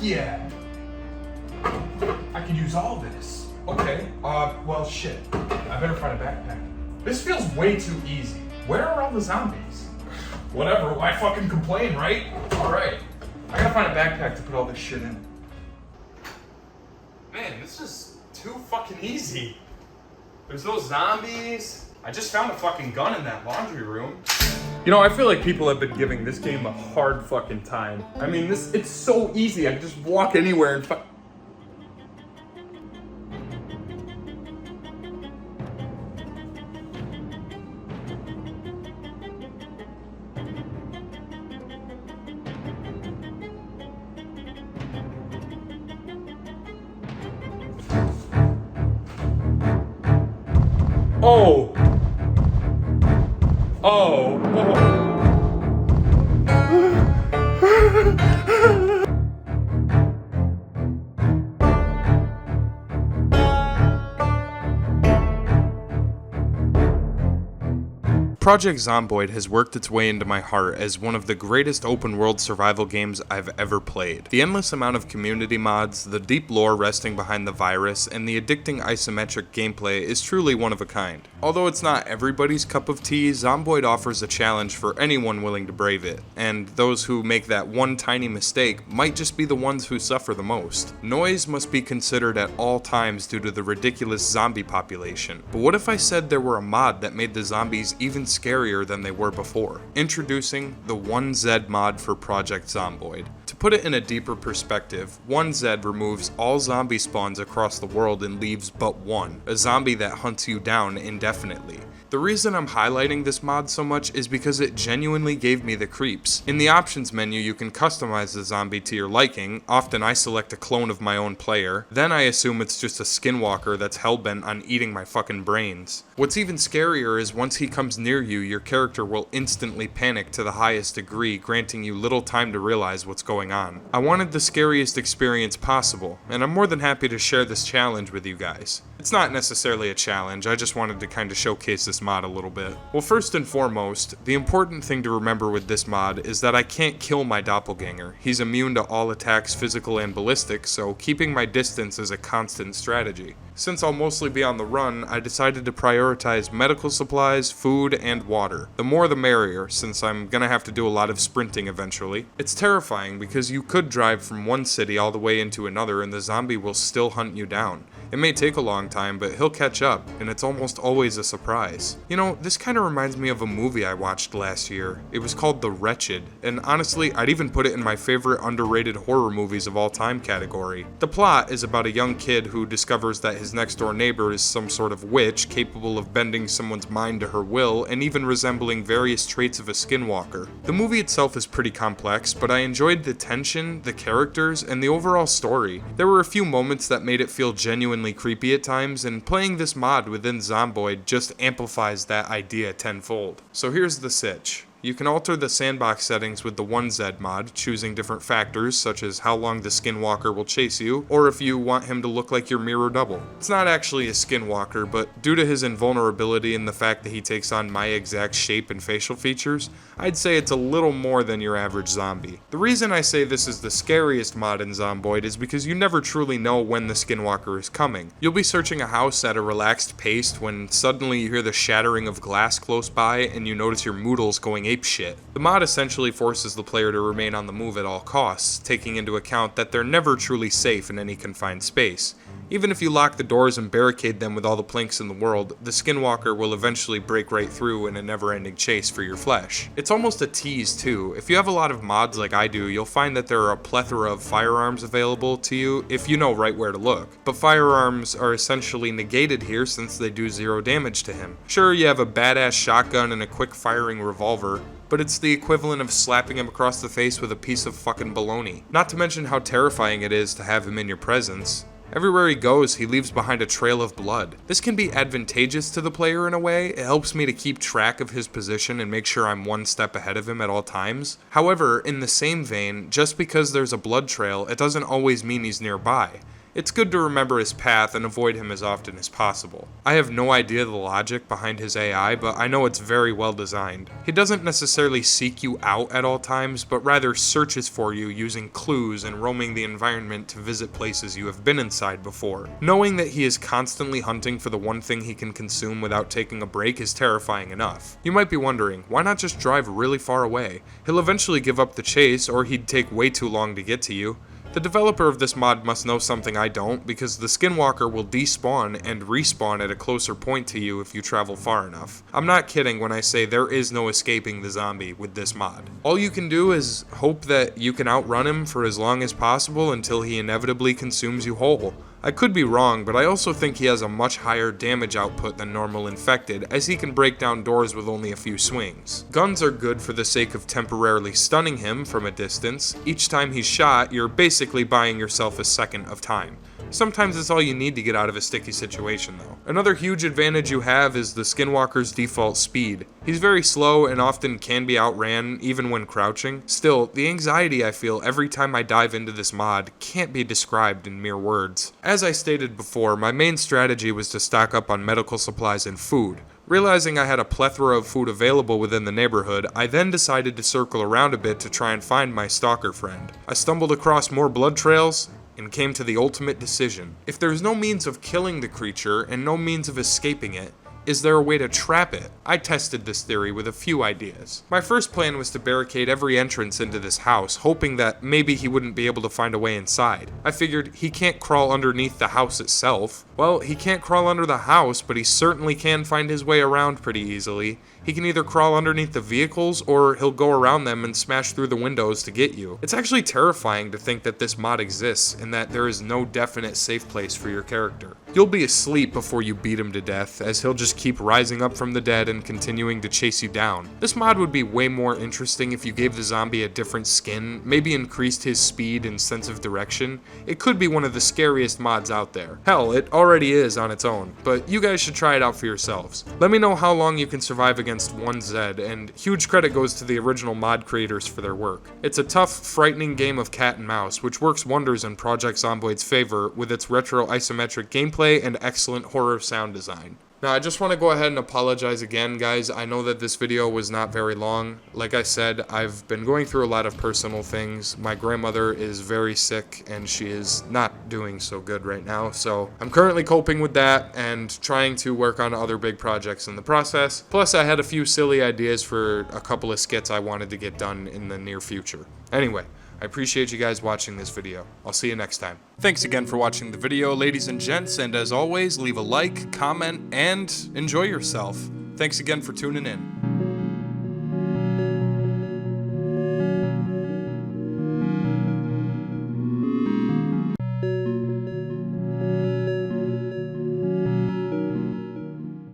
yeah. I could use all this. Okay, well, shit. I better find a backpack. This feels way too easy. Where are all the zombies? Whatever, why fucking complain, right? Alright. I gotta find a backpack to put all this shit in. Man, this is too fucking easy. There's no zombies. I just found a fucking gun in that laundry room. You know, I feel like people have been giving this game a hard fucking time. I mean, it's so easy. I can just walk anywhere and Oh. Oh. Project Zomboid has worked its way into my heart as one of the greatest open-world survival games I've ever played. The endless amount of community mods, the deep lore resting behind the virus, and the addicting isometric gameplay is truly one of a kind. Although it's not everybody's cup of tea, Zomboid offers a challenge for anyone willing to brave it, and those who make that one tiny mistake might just be the ones who suffer the most. Noise must be considered at all times due to the ridiculous zombie population, but what if I said there were a mod that made the zombies even scarier than they were before? Introducing the One Zed mod for Project Zomboid. To put it in a deeper perspective, One Zed removes all zombie spawns across the world and leaves but one, a zombie that hunts you down indefinitely. The reason I'm highlighting this mod so much is because it genuinely gave me the creeps. In the options menu, you can customize the zombie to your liking. Often I select a clone of my own player. Then I assume it's just a skinwalker that's hellbent on eating my fucking brains. What's even scarier is once he comes near you, your character will instantly panic to the highest degree, granting you little time to realize what's going on. I wanted the scariest experience possible, and I'm more than happy to share this challenge with you guys. It's not necessarily a challenge, I just wanted to kind of showcase this mod a little bit. Well, first and foremost, the important thing to remember with this mod is that I can't kill my doppelganger. He's immune to all attacks, physical and ballistic, so keeping my distance is a constant strategy. Since I'll mostly be on the run, I decided to prioritize medical supplies, food, and water. The more the merrier, since I'm gonna have to do a lot of sprinting eventually. It's terrifying because you could drive from one city all the way into another and the zombie will still hunt you down. It may take a long time, but he'll catch up, and it's almost always a surprise. You know, this kind of reminds me of a movie I watched last year. It was called The Wretched, and honestly, I'd even put it in my favorite underrated horror movies of all time category. The plot is about a young kid who discovers that his next door neighbor is some sort of witch capable of bending someone's mind to her will and even resembling various traits of a skinwalker. The movie itself is pretty complex, but I enjoyed the tension, the characters, and the overall story. There were a few moments that made it feel genuinely creepy at times, and playing this mod within Zomboid just amplifies that idea tenfold. So here's the sitch. You can alter the sandbox settings with the One Zed mod, choosing different factors such as how long the skinwalker will chase you, or if you want him to look like your mirror double. It's not actually a skinwalker, but due to his invulnerability and the fact that he takes on my exact shape and facial features, I'd say it's a little more than your average zombie. The reason I say this is the scariest mod in Zomboid is because you never truly know when the skinwalker is coming. You'll be searching a house at a relaxed pace when suddenly you hear the shattering of glass close by and you notice your moodles going apeshit. The mod essentially forces the player to remain on the move at all costs, taking into account that they're never truly safe in any confined space. Even if you lock the doors and barricade them with all the planks in the world, the skinwalker will eventually break right through in a never-ending chase for your flesh. It's almost a tease too. If you have a lot of mods like I do, you'll find that there are a plethora of firearms available to you if you know right where to look. But firearms are essentially negated here since they do 0 damage to him. Sure, you have a badass shotgun and a quick-firing revolver, but it's the equivalent of slapping him across the face with a piece of fucking baloney. Not to mention how terrifying it is to have him in your presence. Everywhere he goes, he leaves behind a trail of blood. This can be advantageous to the player in a way. It helps me to keep track of his position and make sure I'm one step ahead of him at all times. However, in the same vein, just because there's a blood trail, it doesn't always mean he's nearby. It's good to remember his path and avoid him as often as possible. I have no idea the logic behind his AI, but I know it's very well designed. He doesn't necessarily seek you out at all times, but rather searches for you using clues and roaming the environment to visit places you have been inside before. Knowing that he is constantly hunting for the one thing he can consume without taking a break is terrifying enough. You might be wondering, why not just drive really far away? He'll eventually give up the chase, or he'd take way too long to get to you. The developer of this mod must know something I don't, because the skinwalker will despawn and respawn at a closer point to you if you travel far enough. I'm not kidding when I say there is no escaping the zombie with this mod. All you can do is hope that you can outrun him for as long as possible until he inevitably consumes you whole. I could be wrong, but I also think he has a much higher damage output than normal infected, as he can break down doors with only a few swings. Guns are good for the sake of temporarily stunning him from a distance. Each time he's shot, you're basically buying yourself a second of time. Sometimes it's all you need to get out of a sticky situation though. Another huge advantage you have is the skinwalker's default speed. He's very slow and often can be outran even when crouching. Still, the anxiety I feel every time I dive into this mod can't be described in mere words. As I stated before, my main strategy was to stock up on medical supplies and food. Realizing I had a plethora of food available within the neighborhood, I then decided to circle around a bit to try and find my stalker friend. I stumbled across more blood trails and came to the ultimate decision. If there's no means of killing the creature and no means of escaping it, is there a way to trap it? I tested this theory with a few ideas. My first plan was to barricade every entrance into this house, hoping that maybe he wouldn't be able to find a way inside. I figured he can't crawl underneath the house itself. Well, he can't crawl under the house, but he certainly can find his way around pretty easily. He can either crawl underneath the vehicles, or he'll go around them and smash through the windows to get you. It's actually terrifying to think that this mod exists, and that there is no definite safe place for your character. You'll be asleep before you beat him to death, as he'll just keep rising up from the dead and continuing to chase you down. This mod would be way more interesting if you gave the zombie a different skin, maybe increased his speed and sense of direction. It could be one of the scariest mods out there. Hell, it already is on its own, but you guys should try it out for yourselves. Let me know how long you can survive against One Zed, and huge credit goes to the original mod creators for their work. It's a tough, frightening game of cat and mouse, which works wonders in Project Zomboid's favor with its retro isometric gameplay and excellent horror sound design. Now, I just want to go ahead and apologize again, guys. I know that this video was not very long. Like I said, I've been going through a lot of personal things. My grandmother is very sick, and she is not doing so good right now. So I'm currently coping with that and trying to work on other big projects in the process. Plus, I had a few silly ideas for a couple of skits I wanted to get done in the near future. Anyway, I appreciate you guys watching this video. I'll see you next time. Thanks again for watching the video, ladies and gents, and as always, leave a like, comment, and enjoy yourself. Thanks again for tuning in.